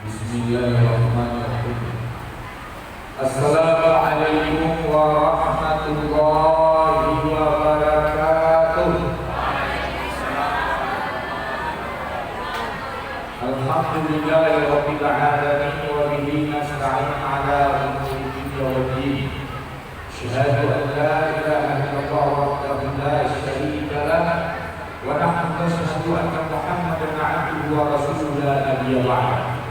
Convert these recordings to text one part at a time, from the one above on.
Bismillahirrahmanirrahim. Assalamualaikum warahmatullahi wabarakatuh. Alhamdulillahirabbil alamin wa bihi nasta'in ala umuri dunya waddin. Asyhadu an la ilaha illallah wahdahu la syarika lah wa nashhadu anna Muhammadan 'abduhu wa rasuluhu la nabiyya ba'dahu.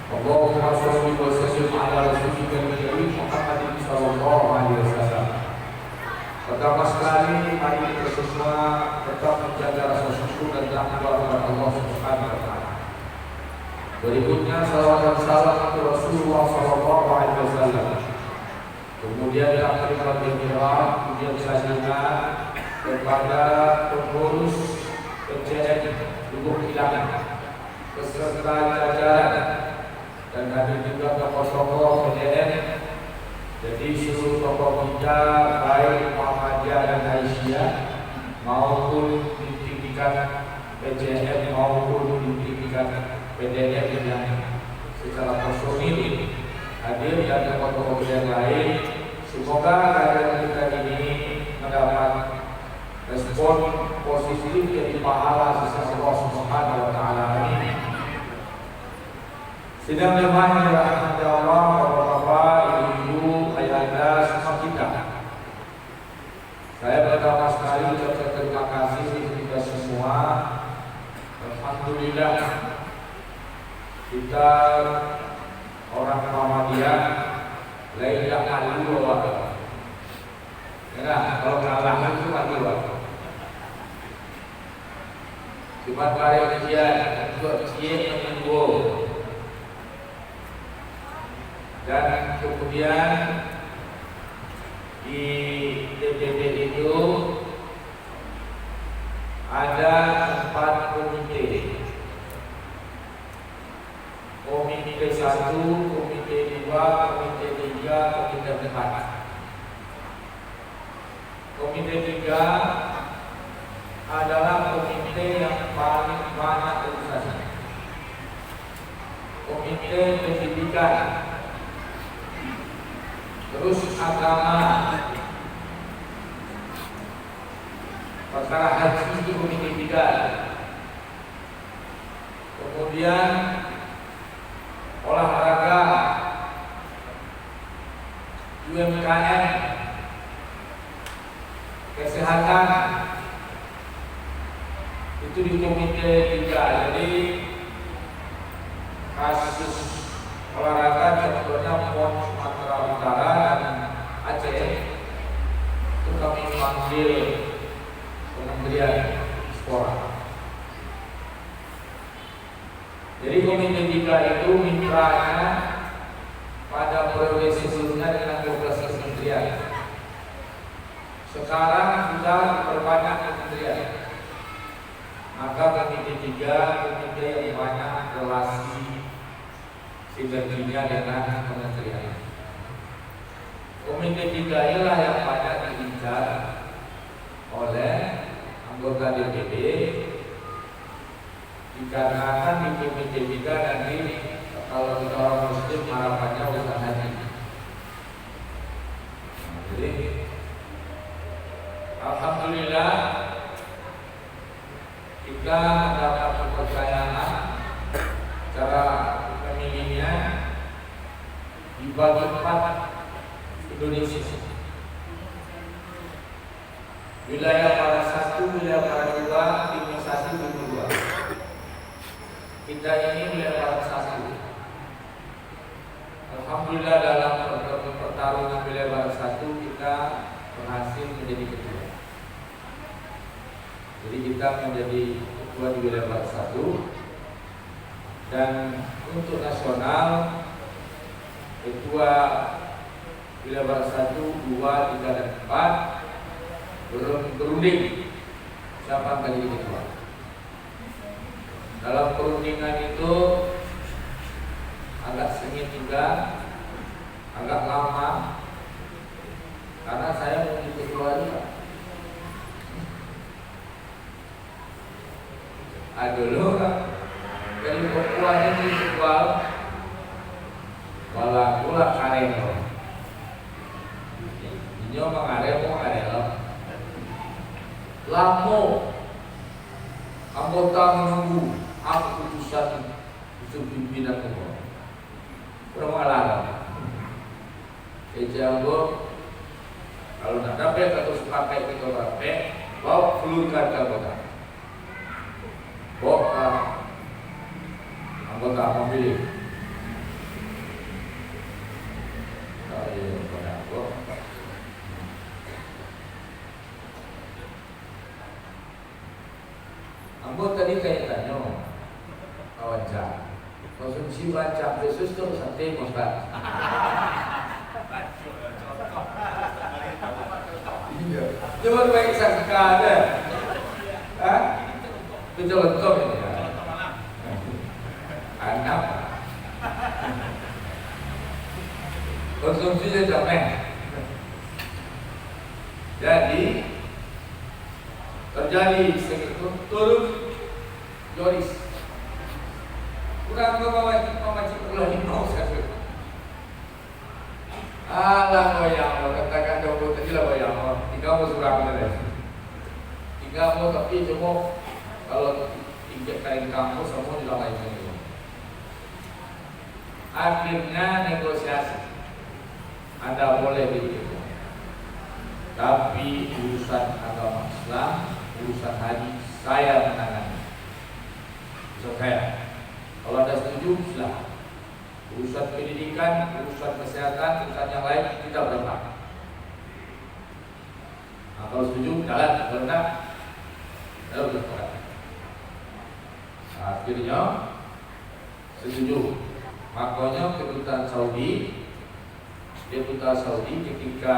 Allahumma shalli wa sallim ala rasulika al-karim Muhammadin sallallahu alaihi wasallam. Pertama sekali mari kita semua tetap menjaga rasa syukur dan takwa kepada Allah Subhanahu wa taala. Berikutnya salawat dan salam kepada Rasulullah sallallahu alaihi wasallam. Kemudian takbiratul ihram, kemudian sanjungan kepada pengurus PCN Lubuk Hilang beserta jajaran dan hadir juga tokoh-tokoh PDN. Jadi seluruh tokoh kita baik Muhammadiyah dan Aisyah maupun pimpinan PCN maupun pimpinan PDN yang secara personil hadir dan tokoh-tokoh yang lain. Semoga kehadiran kita ini mendapat respon positif dari pahala sisi Allah Subhanahu wa taala. Amin. Sidang jemaah yang dirahmati Allah, Bapak-bapak, Ibu, ayah-anda semua kita. Saya pertama sekali ucapkan terima kasih kepada kita semua. Alhamdulillah kita orang Muhammadiyah la malu wa ya, kalau kalah itu malu wa. Cuma kali dia untuk cie menunggu. Dan kemudian di DPD itu ada 4 komite. Komite 1, komite 2, komite 3, komite 4. Komite 3 adalah komite yang paling banyak urusannya. Komite pendidikan, terus agama, perkara haji itu komite 3. Kemudian olahraga, UMKM, kesehatan itu di komite 3. Jadi kasus olahraga contohnya PON Sumatera Utara dan Aceh itu kami panggil Kementerian Sport. Jadi komite 3 itu mitranya pada periode sebelumnya dengan 12 kementerian. Sekarang sudah diperbanyak kementerian. Maka komite 3 komite yang banyak relasi sinerginya dengan kementerian. Komite 3 inilah yang banyak diincar oleh anggota DPD, dikarenakan di komite 3 nanti kalau kita orang Muslim harapannya urusan haji. Jadi alhamdulillah kita mendapat kepercayaan cara pemilihnya dibagi 4 Indonesia. Wilayah Barat 1, wilayah Barat 2, Timur 1, Timur 2. Kita ini wilayah Barat 1. Alhamdulillah dalam pertarungan wilayah Barat 1 kita berhasil menjadi ketua. Jadi kita menjadi ketua di wilayah Barat 1. Dan untuk nasional ketua wilayah Barat 1, 2, 3, dan 4 berunding siapa yang jadi ketua. Dalam perundingan itu agak sengit juga, agak lama, karena saya mau jadi ketua juga. Dulu dari Papua ini ini sekual wala kula kareno. Inyo mengaremo kareno. Lamo anggota menunggu apa keputusan itu pimpinan umum. Kurang mengalah. Ejanggo kalau nak dapat atau sepakai kita dapat, bawa pelurkan ke anggota. Bawa anggota memilih. Anggota tadi kayak tanya, baca, konsumsi baca, Yesus tu santai Ustaz. Coba baik sangka ada, betul-betul ini. Anak konsumsinya jamin. Jadi terjadi turun Joris. Kurang memancing perlahan mau saya. Alah goyang, katakan jauh tadi lah goyang. Tiga mau surang ada. Tiga mau tapi cuma kalau tiga kali kamu semua dilakukan ini. Akhirnya negosiasi. Anda boleh begitu. Tapi urusan agama Islam, urusan haji saya menangani. Urusan saya. Kalau Anda setuju, silahkan. Urusan pendidikan, urusan kesehatan, urusan yang lain kita berempat. Nah, kalau setuju, jalan. Kalau tidak, lalu bersepakat. Nah, akhirnya setuju. Makanya kedutaan Saudi ketika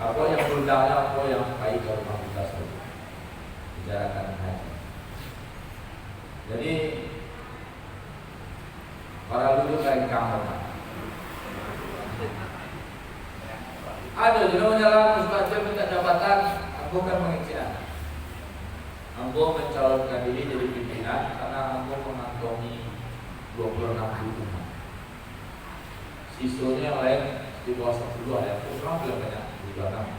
apa yang berundangnya apa yang baik kalau kita Saudi bicarakan haji. Jadi para dulu kain kamu ada juga menyalahkan mustajab minta jabatan. Aku kan mengizinkan aku mencalonkan diri jadi pimpinan karena aku mengantongi 26 dukungan. Sisanya yang lain di bawah 1-2 ya. Terus orang bilang banyak di belakang.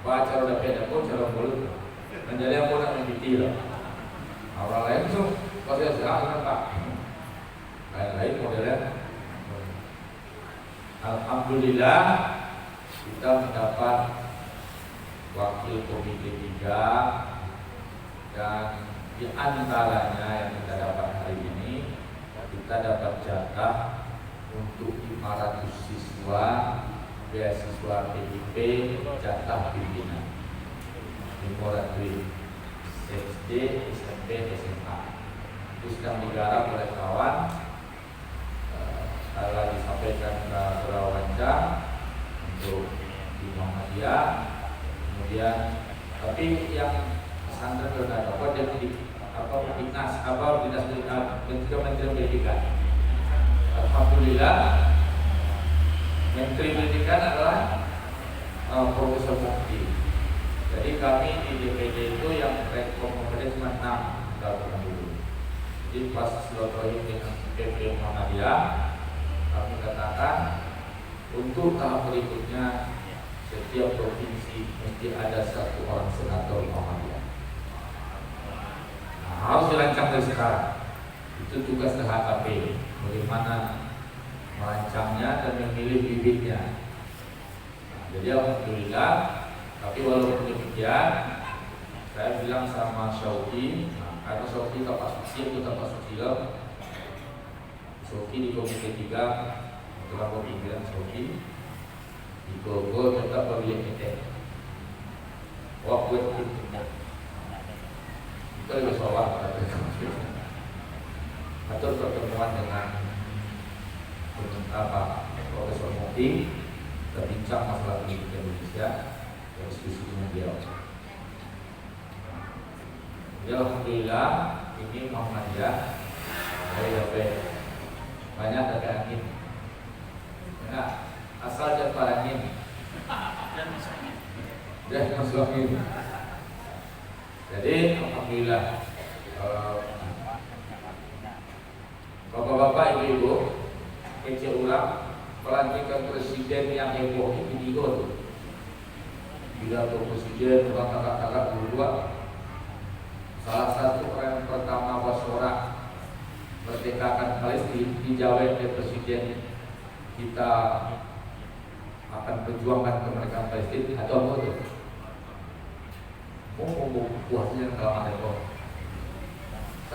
Baca udah beda pun cara mulut. Menjadi aku nak membitir. Orang lain tuh pasti silakan Pak. Lain-lain modelnya. Alhamdulillah kita mendapat wakil komite 3 dan di antaranya yang kita dapat hari ini kita dapat jatah untuk 500 siswa beasiswa PIP jatah pimpinan 500 SD, SMP, SMA itu sedang digarap oleh kawan. Telah disampaikan ke Perawanca untuk di Muhammadiyah. Kemudian tapi yang pesantren sudah dapat dia dinas Menteri Pendidikan. Alhamdulillah Menteri Pendidikan adalah Profesor Mukti. Jadi kami di DPD itu yang rekomendasi cuma 6 tahun dulu. Jadi pas silaturahim dengan PP Muhammadiyah kami katakan untuk tahap berikutnya setiap provinsi mesti ada 1 orang senator Muhammadiyah. Nah, harus dirancang dari sekarang. Itu tugas HKP, bagaimana merancangnya dan memilih bibitnya. Nah, jadi alhamdulillah. Tapi walaupun demikian, saya bilang sama Syauki, karena Syauki tak pasuki, itu tak pasuki lah. Syauki di komite 3 telah berpikirkan Syauki di Gogo tetap berlihat kita. Waktu itu kita lebih soal atur pertemuan dengan Profesor Mukti, berbincang masalah pendidikan Indonesia. Diskusi dengan beliau. Ya alhamdulillah ini Muhammadiyah banyak ada angin. Nah, asal jatuh angin dan masuk angin. Jadi alhamdulillah presiden, orang kakak-kakak dua. Salah satu orang yang pertama Basora merdekakan Palestina dijawab oleh presiden, kita akan perjuangkan kemerdekaan Palestina atau apa itu? Puasnya kalau ada kok.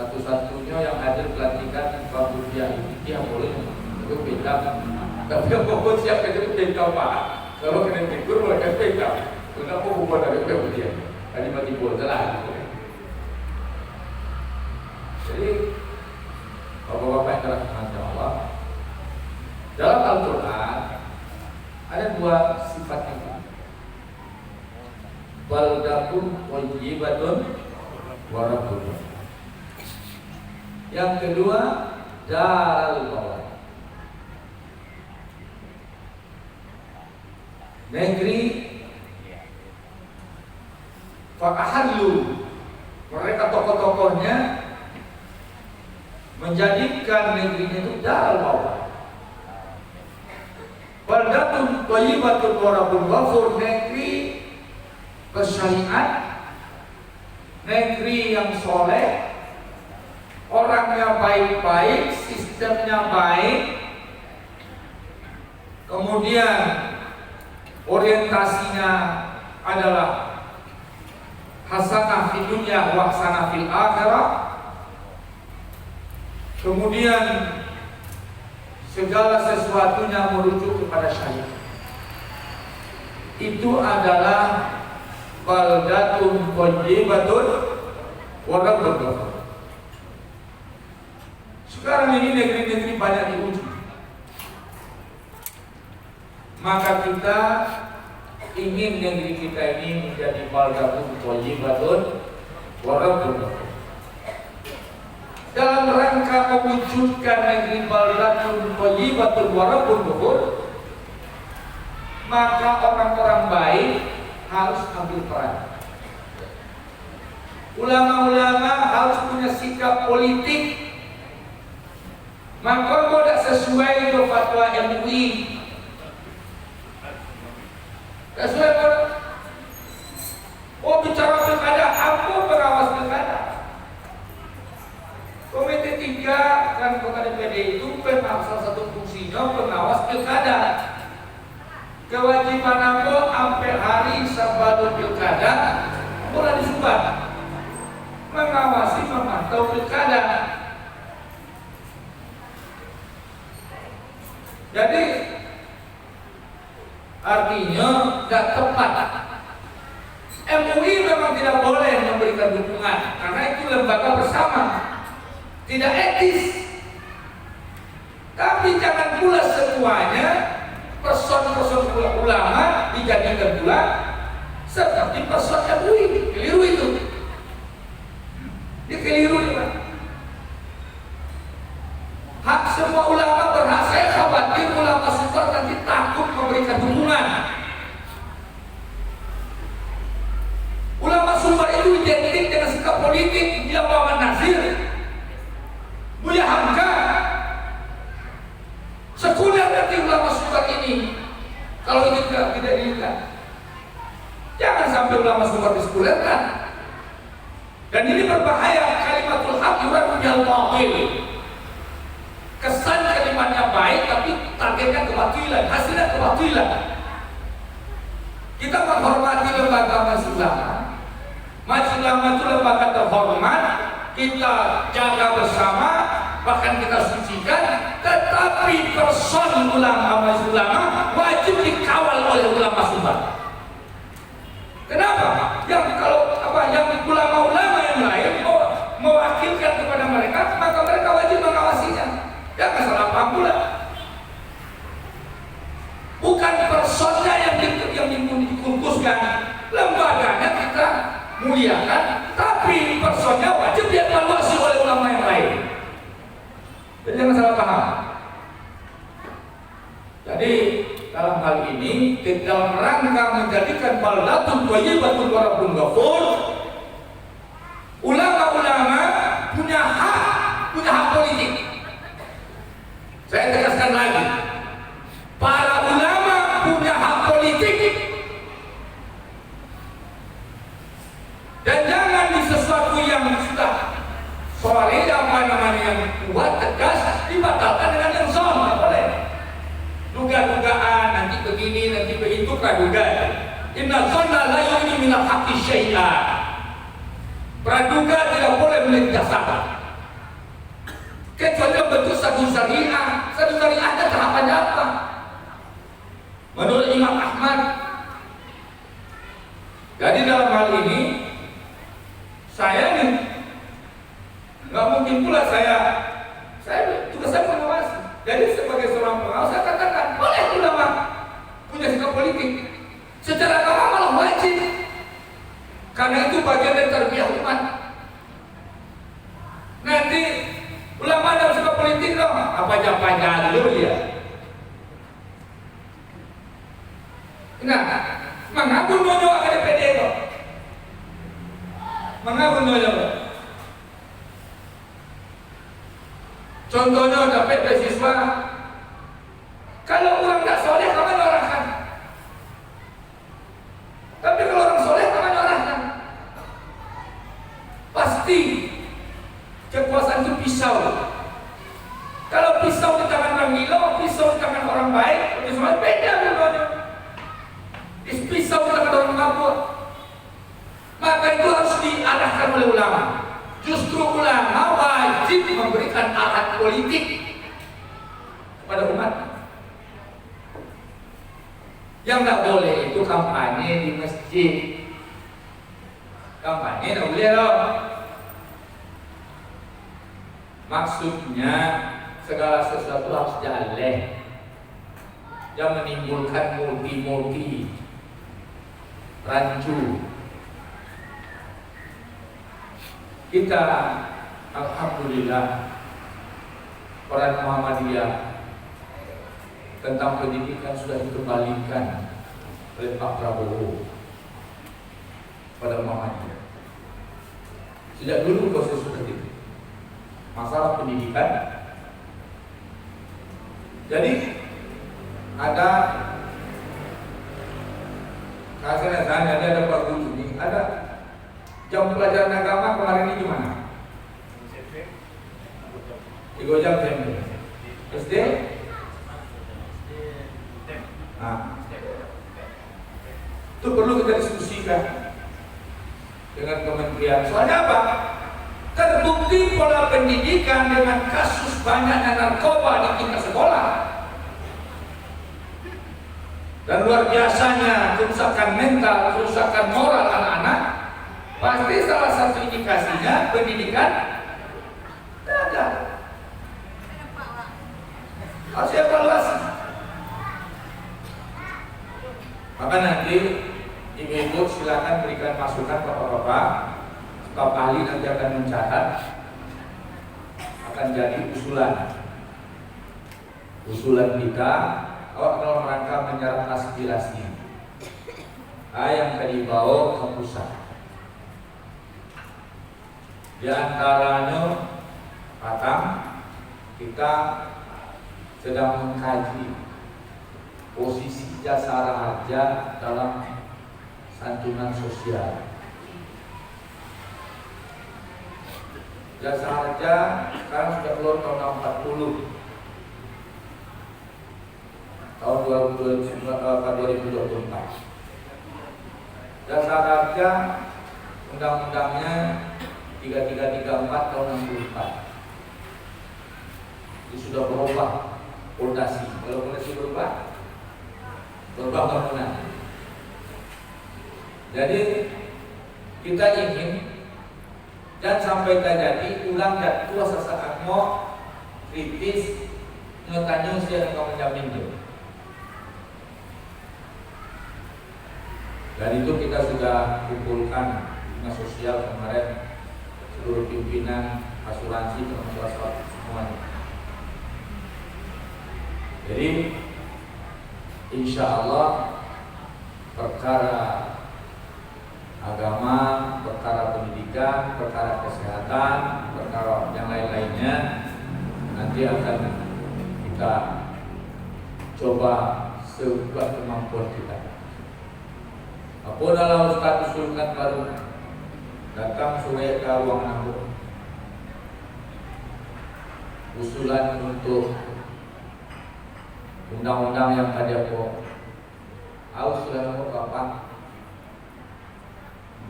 Satu-satunya yang hadir pelantikan Pak Budia ini dia boleh itu beda. Tapi yang pokok siap itu beda Pak. Kalau kena tegur mereka beda. Kenapa bukan dari Pak Budia? Tadi mati bola lah. Jadi Bapak-bapak yang dirahmati Allah, dalam Al-Quran ada dua sifat ini. Baldatun thayyibatun wa rabbun. Yang kedua darul bawah. Negeri fa'ahallu, mereka tokoh-tokohnya menjadikan negerinya itu darul bawah. Baldatun thayyibatun wa rabbun ghafur, negeri bersyariat, negeri yang soleh, orangnya baik-baik, sistemnya baik, kemudian orientasinya adalah hasanah fid dunya wa hasanah fil akhirah, kemudian segala sesuatunya merujuk kepada syariat. Itu adalah baldatun thayyibatun wa rabbun ghafur. Sekarang ini negeri-negeri banyak diuji. Maka kita ingin negeri kita ini menjadi baldatun thayyibatun wa rabbun ghafur. Dalam rangka mewujudkan negeri baldatun thayyibatun wa rabbun ghafur, maka orang-orang baik harus ambil peran. Ulama-ulama harus punya sikap politik. Maka kalau tidak sesuai dengan fatwa MUI, sesuai bicara pilkada, apa pengawas pilkada? Komite 3 kan kota DPD itu salah satu fungsinya pengawas pilkada. Kewajiban apa sampai hari sebelum pilkada boleh disumbat, mengawasi, memantau pilkada. Jadi artinya tidak tepat. MUI memang tidak boleh memberikan dukungan karena itu lembaga bersama, tidak etis. Tapi jangan pula semuanya person-person ulama dijadikan pula seperti person MUI. Keliru itu. Dia keliru juga. Hak semua ulama berhak. Saya khawatir ulama super nanti takut memberikan dukungan. Ulama super itu identik dengan sikap politik. Dia Muhammad Nasir, Buya Hamka. Sekuler nanti ulama super ini. Kalau ini tidak dilihat, jangan sampai ulama super disekulerkan. Dan ini berbahaya. Kalimatul haq yuradul batil. Kesan kalimatnya baik tapi targetnya kebatilan, hasilnya kebatilan. Kita menghormati lembaga Majelis Ulama. Majelis Ulama itu lembaga terhormat, kita jaga bersama, bahkan kita sucikan. Tetapi person ulama Majelis Ulama wajib dikawal oleh ulama sunnah. Kenapa? Yang ulama-ulama yang lain mewakilkan kepada mereka, maka mereka wajib mengawasinya. Jangan salah paham pula. Bukan personnya yang dikukuskan, lembaganya kita muliakan, tapi personnya wajib dievaluasi oleh ulama yang lain. Jadi jangan salah paham. Jadi dalam hal ini, dalam rangka menjadikan baldatun thayyibatun wa rabbun ghafur, ulama-ulama punya hak politik. Saya tegaskan lagi, para ulama punya hak politik. kecuali yang kuat, tegas, dibatalkan dengan yang zon, nggak boleh. Duga-dugaan, nanti begini, nanti begitu, praduga. Inna zonna la yughni minal haqqi syai'a. Praduga tidak boleh melihat jasad. Kecuali bentuk satu syariah. Satu syariah ada tahapannya apa? Menurut Imam Ahmad. Jadi dalam hal ini saya nih nggak mungkin pula saya tugas saya mengawasi. Jadi sebagai seorang pengawas saya katakan boleh ulama punya sikap politik. Secara agama malah wajib. Karena itu bagian dari tarbiyah umat. Nanti ulama dalam sikap politik dong, apa jangan dulu ya. Nah, mengapa nojo akan DPD itu? Mengapa nojo? Contohnya dapat beasiswa. Kalau orang tak soleh, kamu orangkan. Tapi kalau orang soleh, kamu orangkan. Pasti kekuasaan itu pisau. Kalau pisau di tangan orang gila, pisau di tangan orang baik, pisau beda dua-duanya. Pisau di tangan orang mabuk. Maka itu harus diarahkan oleh ulama. Justru ulama wajib memberikan arahan politik kepada umat. Yang nggak boleh itu kampanye di masjid. Kampanye nggak boleh loh. Maksudnya segala sesuatu harus jaleh, yang menimbulkan multi rancu. Kita alhamdulillah orang Muhammadiyah tentang pendidikan sudah dikembalikan oleh Pak Prabowo pada Muhammadiyah. Sejak dulu proses seperti itu. Masalah pendidikan. Jadi ada kasih ada Pak Guru ini ada jam pelajaran agama kemarin ini gimana? 3 jam SD? Nah, itu perlu kita diskusikan dengan kementerian. Soalnya apa? Terbukti pola pendidikan dengan kasus banyaknya narkoba di tingkat sekolah dan luar biasanya kerusakan mental, kerusakan moral anak-anak. Pasti salah satu indikasinya pendidikan gagal. Harus evaluasi. Maka nanti ibu-ibu silakan berikan masukan bapak-bapak. Staf ahli nanti akan mencatat, akan jadi usulan kita dalam rangka menyerap aspirasi yang dibawa ke pusat. Di antaranya kita sedang mengkaji posisi jasa harja dalam santunan sosial. Jasa harja sekarang sudah keluar tahun 40, tahun 2024. Jasa harja undang-undangnya 3334 tahun 64. Itu sudah berubah fondasi. Kalau fondasi berubah bangunan. Jadi kita ingin dan sampai terjadi ulang dan tua sesaat mau kritis ngetanya usia yang menjamin itu. Dan itu kita sudah kumpulkan dinas sosial kemarin, seluruh pimpinan asuransi termasuk semuanya. Jadi insya Allah perkara agama, perkara pendidikan, perkara kesehatan, perkara yang lain-lainnya nanti akan kita coba sebuah kemampuan kita. Apa dalam Ustaz usulkan baru datang sore ke ruang nambung usulan untuk undang-undang yang ada po. Usulan mau apa?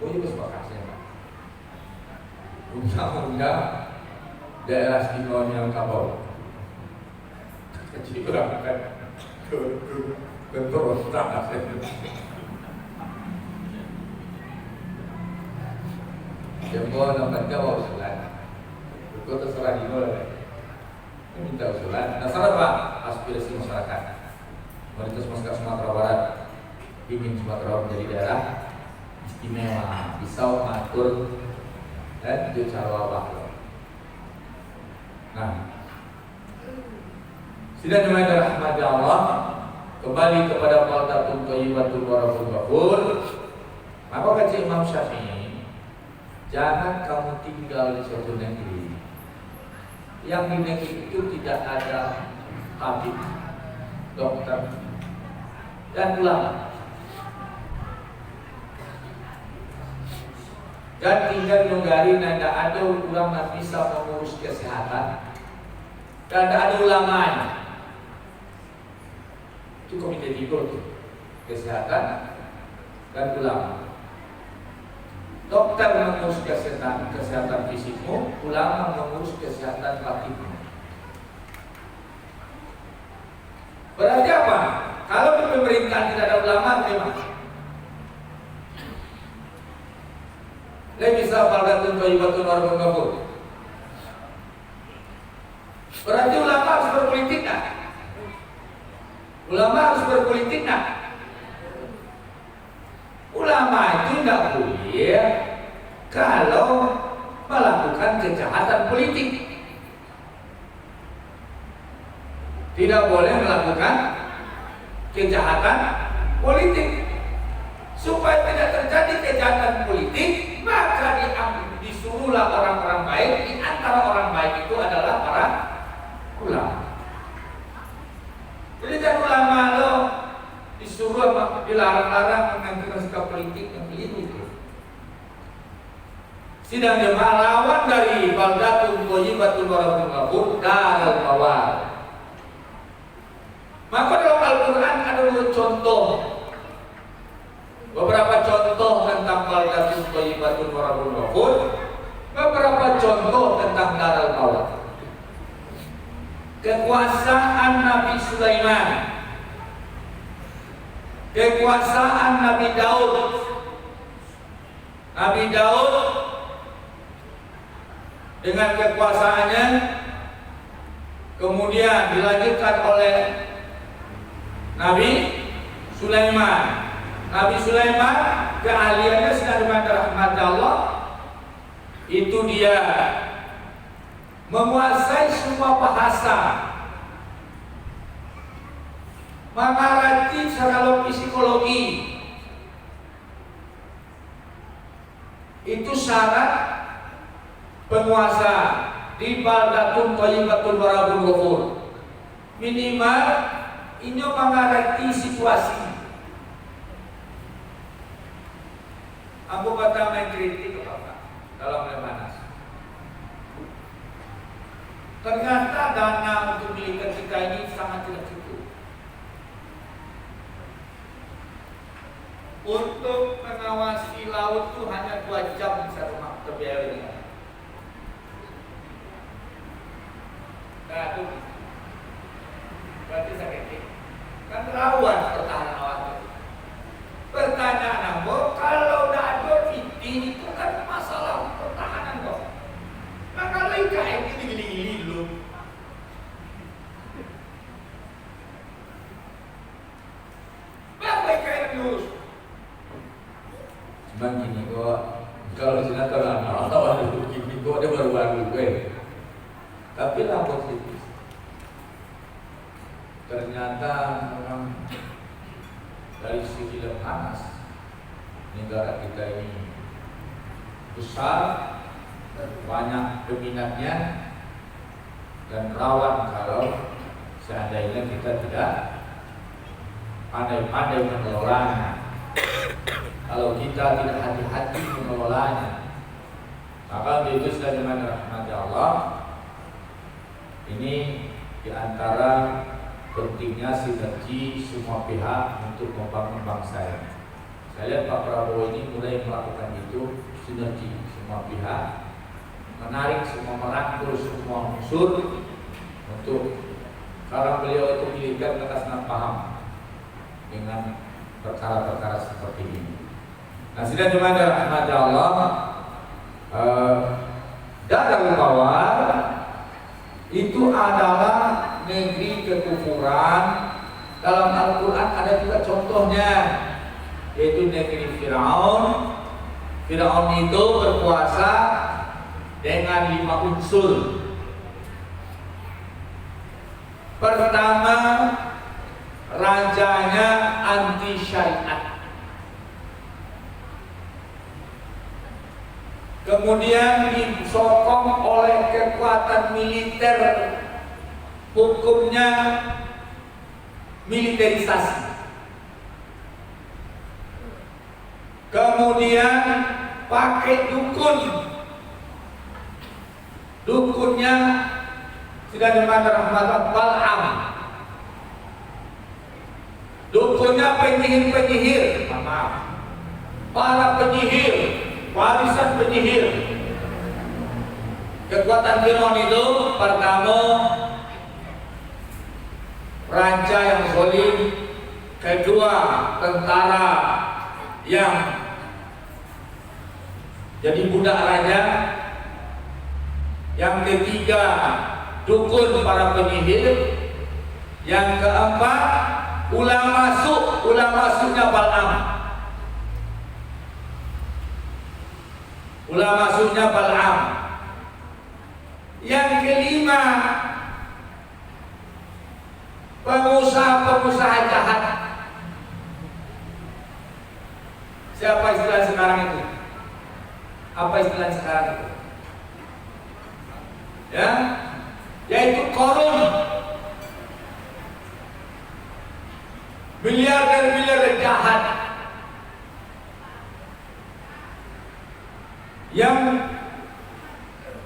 Boleh kesepakatan. Undang-undang daerah istimewa Minangkabau. Jadi orang akan berontak. Jempol nampak jawab usulan. Itu terserah di mana. Minta usulan. Dasar apa? Aspirasi masyarakat. Komunitas masyarakat Sumatera Barat ingin Sumatera Barat menjadi daerah istimewa, bisa mengatur dan itu cara wabah. Nah, sidang jemaah rahmat Allah, kembali kepada Baldatun Thayyibatun wa Rabbul Ghafur. Maka kata Imam Syafi'i, jangan kamu tinggal di suatu negeri yang di negeri itu tidak ada tabib, dokter, dan ulama. Dan tinggal di negara tidak ada ulama bisa mengurus kesehatan dan tidak ada ulamanya. Itu komite tiga tuh, kesehatan dan ulama. Dokter mengurus kesehatan fisikmu, ulama mengurus kesehatan batinmu. Berarti apa? Kalau di pemerintahan tidak ada ulama, memang bisa Baldatun Thayyibatun wa Rabbul Ghafur. Berarti ulama harus berpolitik kan? Ulama harus berpolitik kan? Ulama itu tidak boleh kalau melakukan kejahatan politik. Tidak boleh melakukan kejahatan politik. Supaya tidak terjadi kejahatan politik, maka disuruhlah orang-orang baik. Di antara orang baik itu adalah para ulama. Jadi kan ulama lo disuruh dilarang-larang mengambil sikap politik yang keliru. Sidang jemaah lawan dari Baldatun Thayyibatun wa Rabbul Ghafur Darul Bawar. Maka dalam Al-Quran ada contoh, beberapa contoh tentang Baldatun Thayyibatun wa Rabbul Ghafur, beberapa contoh tentang Darul Bawar. Kekuasaan Nabi Sulaiman, kekuasaan Nabi Daud. Nabi Daud dengan kekuasaannya kemudian dilanjutkan oleh Nabi Sulaiman. Nabi Sulaiman keahliannya sedang rahmat Allah, itu dia menguasai semua bahasa, mengerti secara psikologi. Itu syarat penguasa di Baldatun Thayyibatun wa Rabbul Ghafur. Minimal ini mengerti situasi. Abu Bakar mengkritik apa dalam Lemhanas. Ternyata dana untuk militer kita ini sangat tidak cukup. Untuk mengawasi laut itu hanya 2 jam bisa rumah terbiaya. Nah itu berarti sakit. Kan rawan pertahanan laut. Pertanyaan aku, kalau tidak ada itu kan masalah pertahanan kok. Nah kalau IKN ini gini-gini dulu. Berapa IKN diurus? Cuman gini kok, kalau Cina terlalu awal gini kok dia baru-baru gue. Tapi lah positif. Ternyata memang dari segi Lemhanas negara kita ini besar dan banyak peminatnya dan rawan kalau seandainya kita tidak pandai-pandai mengelolanya. Kalau kita tidak hati-hati mengelolanya, maka itu sudah dengan rahmat Allah Ini diantara pentingnya sinergi semua pihak untuk membangun bangsa ini. Saya lihat Pak Prabowo ini mulai melakukan itu, sinergi semua pihak, menarik semua, merangkul semua unsur untuk karena beliau itu militer keterangan paham dengan perkara-perkara seperti ini. Nah, sidang jemaah rahmat Allah, Darul Bawar itu adalah negeri kekufuran. Dalam Al-Quran ada juga contohnya, yaitu negeri Firaun. Firaun itu berkuasa dengan 5 unsur. Pertama, rajanya anti syariat. Kemudian disokong oleh kekuatan militer, hukumnya militerisasi. Kemudian pakai dukun. Dukunnya sudah dimana rahmatullah Bal'am. Dukunnya penyihir-penyihir, maaf, para penyihir, warisan penyihir. Kekuatan Firaun itu pertama raja yang zalim, kedua tentara yang jadi budak raja, yang ketiga dukun para penyihir, yang keempat ulama masuknya Bal'am. Ulama masuknya Bal'am. Yang kelima pengusaha jahat. Siapa istilah sekarang itu? Apa istilah sekarang itu? Ya, yaitu korun, miliarder jahat yang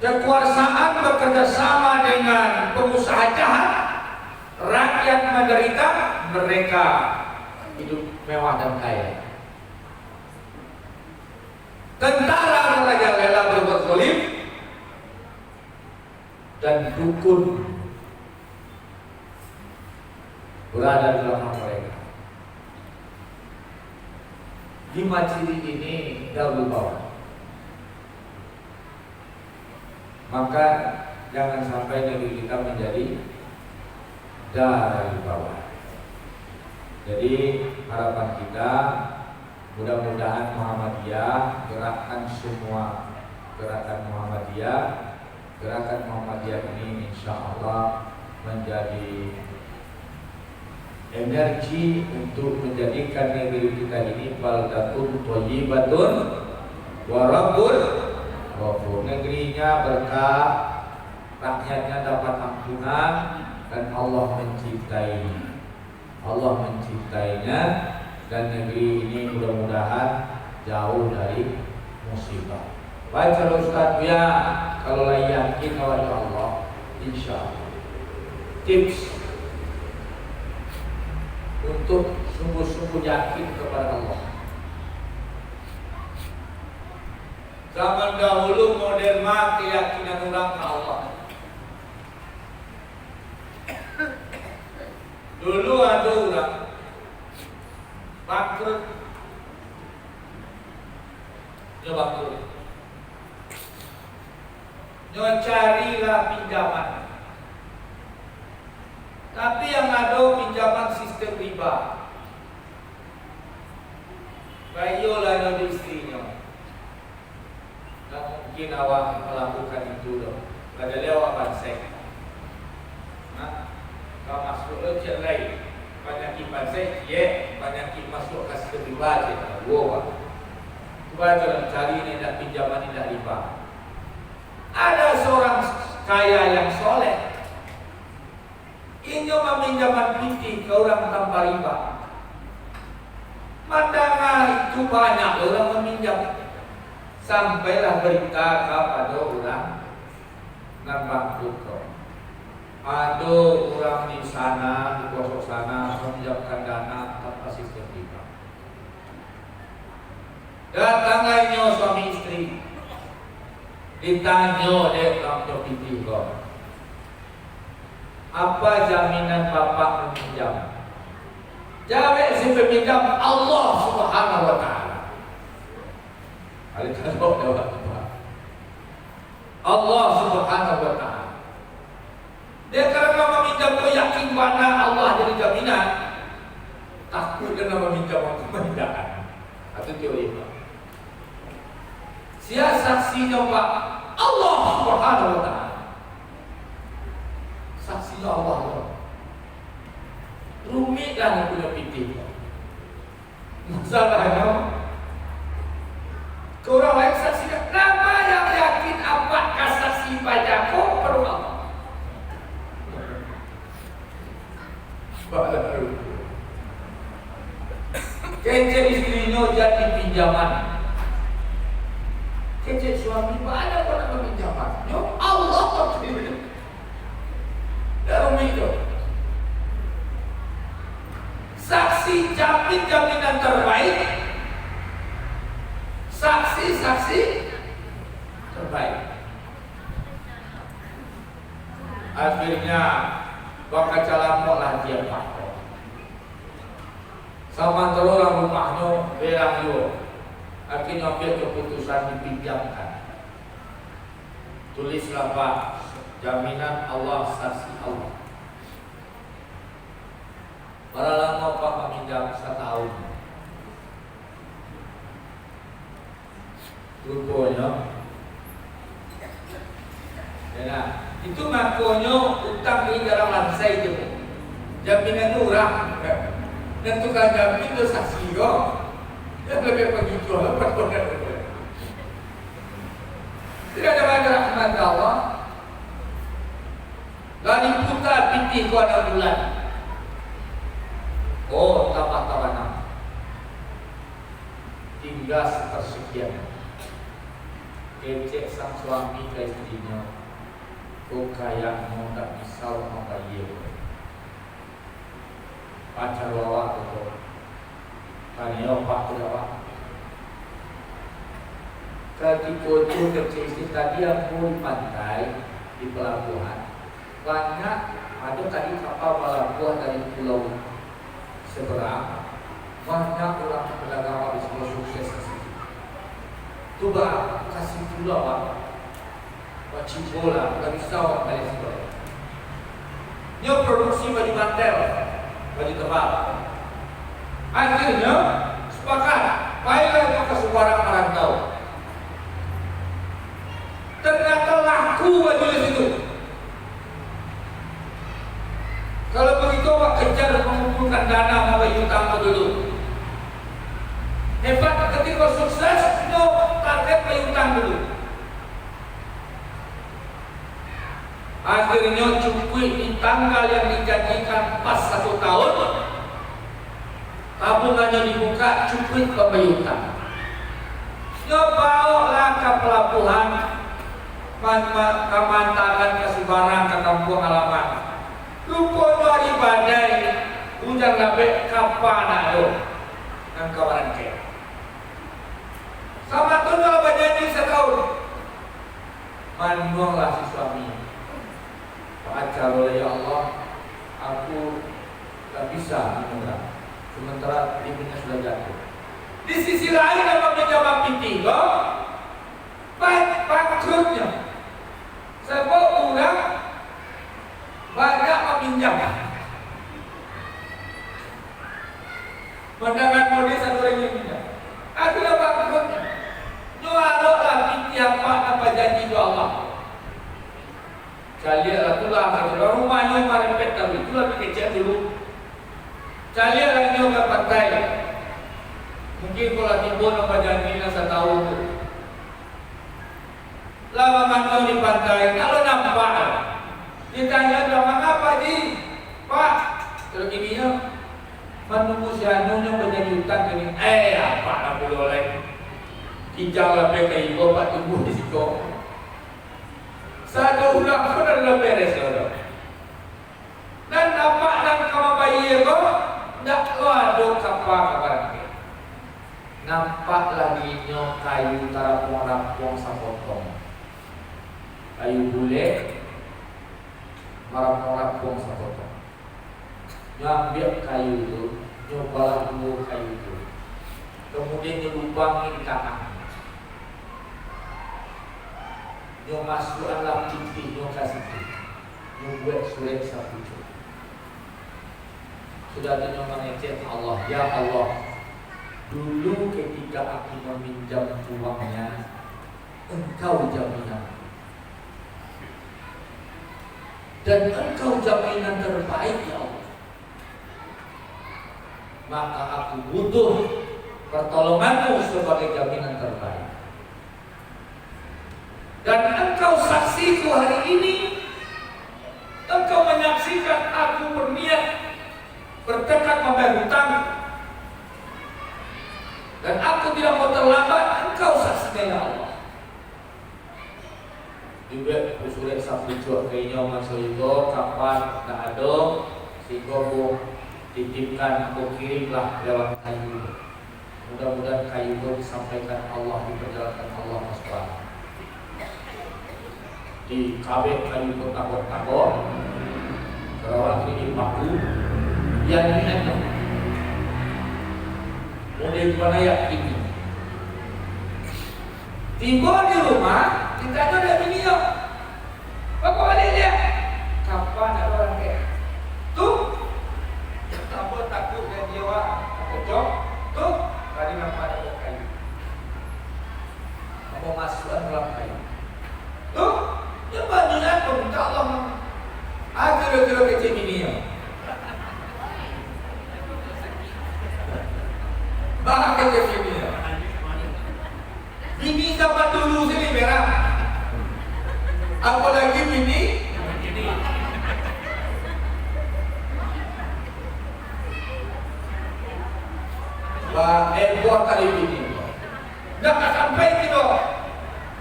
kekuasaan bekerja sama dengan pengusaha jahat, rakyat menderita, mereka hidup mewah dan kaya. Tentara merajalela berbuat zalim, dan dukun berada di dalam mereka. 5 ciri ini Darul Bawar. Maka jangan sampai negeri kita menjadi Darul Bawar. Jadi harapan kita, mudah-mudahan Muhammadiyah, gerakan Muhammadiyah ini insya Allah menjadi energi untuk menjadikan negeri kita ini baldatun thayyibatun wa rabbun ghafur. Negerinya berkah, rakyatnya dapat ampunan, dan Allah mencintainya, dan negeri ini mudah-mudahan jauh dari musibah. Baca Ustaz ya, kalau yakin kepada Allah, insya Allah. Tips untuk sungguh-sungguh yakin kepada Allah. Zaman dahulu modern keyakinan orang ke Allah. Dulu ada orang bangkrut, dia bangkrut. Carilah pinjaman, tapi yang ada pinjaman sistem riba. Bayolah ada istrinya. Tak mungkin awak melakukan itu dong. Ada lewat bansek. Nah, kau masuk lo cerai. Banyak bansek, banyak masuk ke sistem riba je. Wow. Coba jangan cari ini nak pinjaman tidak riba. Ada seorang kaya yang soleh, ini meminjamkan piti ke orang tanpa riba. Mandangan itu banyak orang meminjam, sampailah berita kepada orang dan bangkrut. Ada orang di sana, di pelosok sana meminjamkan dana tanpa sistem riba. Datangnya suami istri, ditanya dia dalam PT kau, apa jaminan bapak meminjam? Jawab si peminjam Allah Subhanahu Wa Taala. Ada jawab Allah Subhanahu Wa Taala. Dia kalau meminjam kau yakin mana Allah jadi jaminan, takut kena meminjam untuk pemindahan. Itu teori. Sia saksinya Pak Allah Subhanahu Wa Taala. Saksinya Allah. Rumitlah nak punya PT. Masalahnya korang lain saksikan. Nama yang yakin apakah saksi padaku perlu Allah. Baru kece istrinya jadi pinjaman, kece suami mana pernah pinjaman? Yo Allah dalam itu saksi jamin jaminan terbaik, saksi terbaik. Akhirnya bakal calamok lah dia pak. Sama orang rumahnya belang yo. Akhirnya ambil keputusan dipinjamkan. Tulislah Pak, jaminan Allah, saksi Allah. Para lama Pak meminjam 1 tahun. Rupanya, ya, itu makanya utang ini dalam lansai itu. Jaminan murah. Dan tukang jamin itu saksi kok. Dia lebih begitu lah. Tidak ada banyak rahmat Allah. Lari putar PT kau 6 bulan. Oh, tambah 6. Tinggal sepersekian. Kecek sang suami ke istrinya. Kau kaya mau tak bisa membayar. Pacar bawa tu, tanya pak tu bawa. Ketika itu kecil tadi aku di pantai di pelabuhan, banyak ada tadi kapal pelabuhan dari pulau seberang, banyak orang pedagang di sebuah sukses di situ. Tu bah kasih pulau pak, wajib bola, tak bisa orang Malaysia. Dia produksi baju mantel. Baju tebal. Akhirnya sepakat, baiklah ke sebarang merantau. Ternyata laku baju di situ. Kalau begitu Pak kejar mengumpulkan dana membayar utang dulu. Hebat ketika sukses, no target bayar utang dulu. Akhirnya cukup di tanggal yang dijanjikan pas 1 tahun, tabungannya dibuka cukup pembayar utang. Dia bawa ke pelabuhan, kemantangan ke Sebarang ke kampung halaman. Rupanya hari badai, hujan labek kapan ada dan kawaran ke. Sama tu kalau berjanji 1 tahun, manuanglah si suami. Pacar oleh ya Allah, aku tak bisa menolak. Sementara ibunya sudah jatuh. Di sisi lain apa menjawab PT kok? Bangkrutnya. Sebab orang banyak meminjam. Pandangan modis satu orang yang pinjam. Akhirnya bangkrutnya. Doa-doa PT apa janji doa Allah. Calilah tulah kalau rumahnya merempet tapi itulah kecil dulu. Calilah dia ke pantai. Mungkin kalau timbul apa janjinya 1 tahun tu. Lama mantau di pantai, kalau nampak ditanya sama apa di Pak, terus ininya menunggu si anunya menjadi hutang ini. Apa nak boleh? Kijang lebih ke ibu Pak tunggu di situ. Satu ulang pun adalah beres loh. nampak lagi nyo kayu tarapong-rapong sapotong. Kayu bule marapong-rapong sapotong. Nyo ambil kayu itu, nyo balah dulu kayu itu. Kemudian nyo lubangin tanah. Nyo masukkanlah pipih nyo ke situ. Nyo buat surat sapucuk. Sudah itu nyo mengecek Allah, ya Allah, dulu ketika aku meminjam uangnya, Engkau jaminan. Dan Engkau jaminan terbaik, ya Allah. Maka aku butuh pertolonganmu sebagai jaminan terbaik. Dan Engkau saksiku hari ini. Engkau menyaksikan aku berniat bertekad membayar hutang. Dan aku tidak mau terlambat. Engkau saksinya, ya Allah. Juga usulnya sapucuk kayaknya masuk itu kapan tak ada sehingga aku titipkan, aku kirimlah lewat kayu. Mudah-mudahan kayu itu disampaikan Allah, diperjalankan Allah SWT. Di kabeh kayu itu takut-takut Kerawang ini dipaku yang ini enak. Mulai gimana ya ini tiba di rumah, kita ada video. Bapak balik lihat kapan ada orang kayak tuh takut dan jiwa kecok tuh tadi nampak ada kayu mau masukkan dalam kayu tuh ya banyak minta Allah kira-kira kecil ini ya bahkan kecil ini ya bini zaman dulu sini merah apalagi bini buat kali bini nggak sampai gitu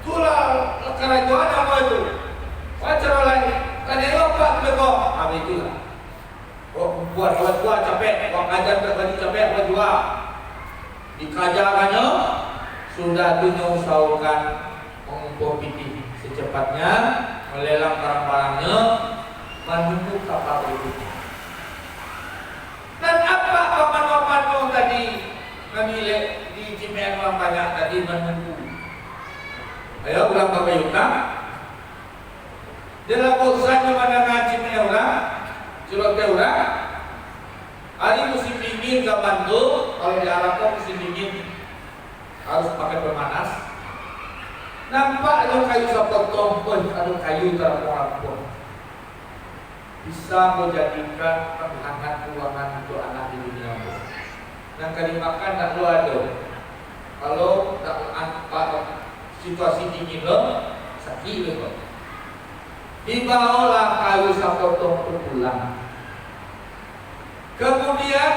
tulah kerajaan apa itu wajar lain kan yang apa kok apa itulah buat capek buat kajian berbagi capek buat juga dikajakannya sudah diusahakan mengumpul piti secepatnya melelang barang-barangnya menuju kapal berikutnya. Dan apa paman-paman tadi menilai di Cimean orang banyak tadi menunggu. Ayo ulang ke Yuna. Dalam urusan mendengar Cimean orang, curut orang. Hari musim dingin gak bantu, kalau di Arab musim dingin harus pakai pemanas. Nampak ada kayu sapotong, ada kayu terapung-apung. Bisa menjadikan penghangat ruangan untuk anak di dunia. Yang kali makan tak lu ada. Kalau tak situasi dingin lo, sakit lo. Dibawalah kayu sapotong itu pulang. Kemudian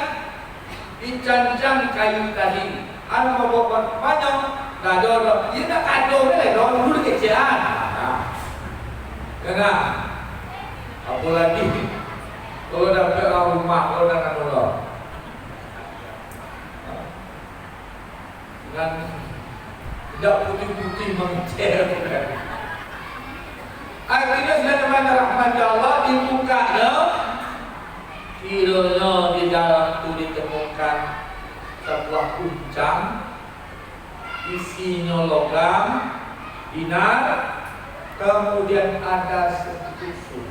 dicancang kayu tadi. Anak bawa banyak, dah ada. Dia nak kado ni lah, dulu kecilan. Kena. Apa lagi? Kalau dah ke rumah, kalau dah nak nolong. Dan tidak putih-putih mengecer. Akhirnya sudah teman rahmat Allah dibuka kiranya di dalam itu ditemukan sebuah kuncang isinya logam dinar, kemudian ada setusuk.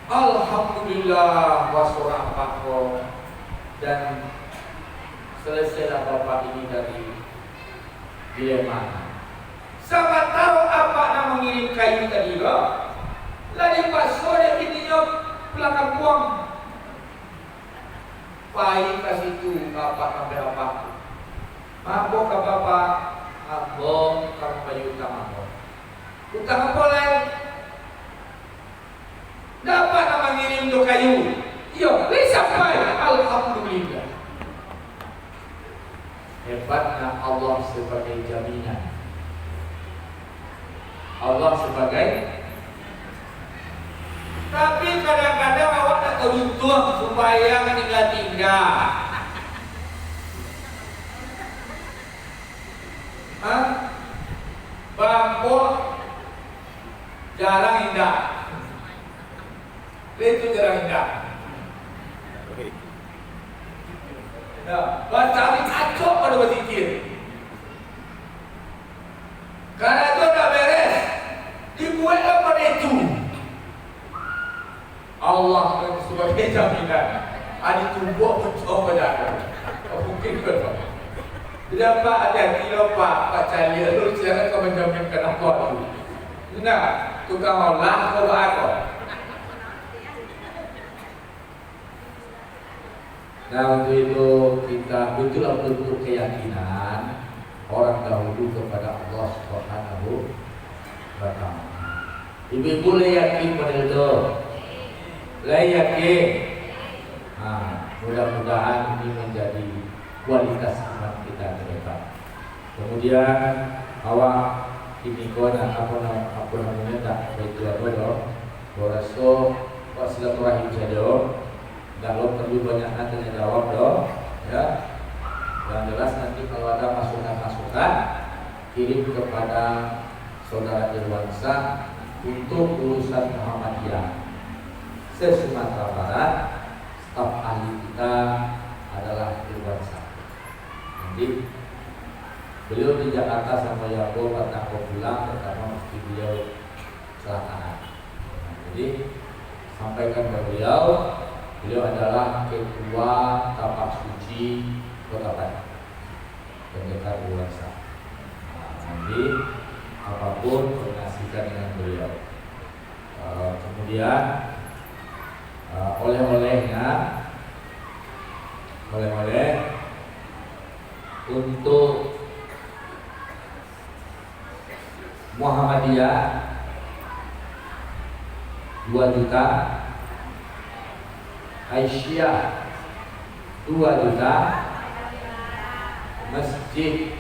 Alhamdulillah wassorafaqo. Dan selesailah bapak ini dari dilema. Sama tahu apa nama mengirim kayu tadi loh. Lagi pas sore ininya pulang kampung. Pai kasih tu bapak sampai apa? Mabok ke bapak, mabok kamu kayu utang mabok. Utang apa lain? Dapat nama ngirim tu kayu. Yo, ni sampai. Alhamdulillah. Hebatnya Allah sebagai jaminan. Allah sebagai. Tapi kadang-kadang awak tak teruntung supaya tinggal. Bangkok jarang indah. Itu jarang indah. Nah, baca kacau pada berpikir. Karena itu tak beres, dibuat apa itu? Allah sebagai jaminan. Ada tubuh betul pada. Mungkin betul. Tidak Pak ada kilo Pak cari lu jangan kau menjaminkan apa tu. Nah, tukang olah kau apa? Nah untuk itu kita itulah bentuk keyakinan orang dahulu kepada Allah Subhanahu wa Ta'ala. Ibu boleh yakin pada itu, boleh yakin. Mudah-mudahan ini menjadi kualitas iman kita ke depan. Kemudian awak ini kona apa namanya tak itu apa doh. Boraso pas silaturahim saja. Kalau perlu banyak tanya jawab doh, ya. Yang jelas nanti kalau ada masukan-masukan kirim kepada saudara Irwansa untuk urusan Muhammadiyah se-Sumatera Barat. Staf ahli kita adalah Irwansa. Nanti beliau di Jakarta sama Yakob atau pulang pertama mesti beliau kecelakaan. Jadi sampaikan ke beliau adalah ketua tapak suci Kota Barat, pendekar Irwansa. Nanti apapun koordinasikan dengan beliau. Kemudian oleh-oleh untuk Muhammadiyah 2 juta, Aisyah 2 juta, masjid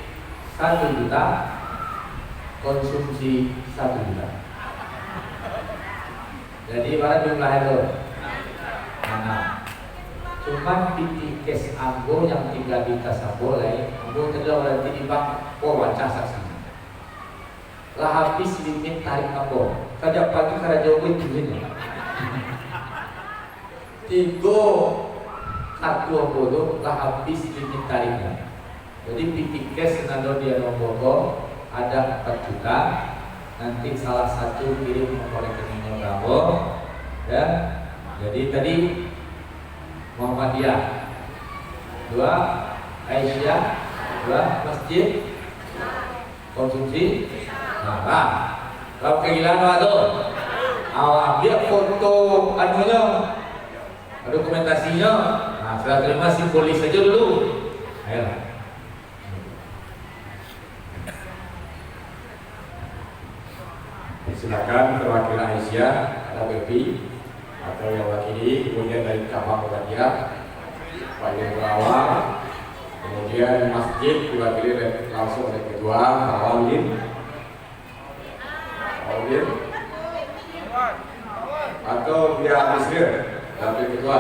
1 juta, konsumsi 1 juta. Jadi berapa jumlah itu? Cuma titikes ambo yang 3 juta saboleh, ambo tidak berarti di bank wajah saksi. Lah habis limit tarik ambo. Kada pagi kada jauh itu ini. 3 kartu ambo tu lah habis limit tariknya. Jadi titikes nado dia nombor ada 4 juta. Nanti salah satu kirim nomor rekeningnya kamu, ya. Jadi tadi Muhammadiyah 2, Aisyah 2, masjid konsumsi. Nah, kalau kegilaan waktu awak ambil foto anunya, dokumentasinya. Nah, saya terima simbolis saja dulu. Ayolah. Silakan perwakilan Aisyah atau Bebi atau yang wakili, kemudian dari cabang Muhammadiyah Pak Ibu Awal, kemudian masjid diwakili langsung oleh ketua Pak Walid atau pihak Misir dari ketua.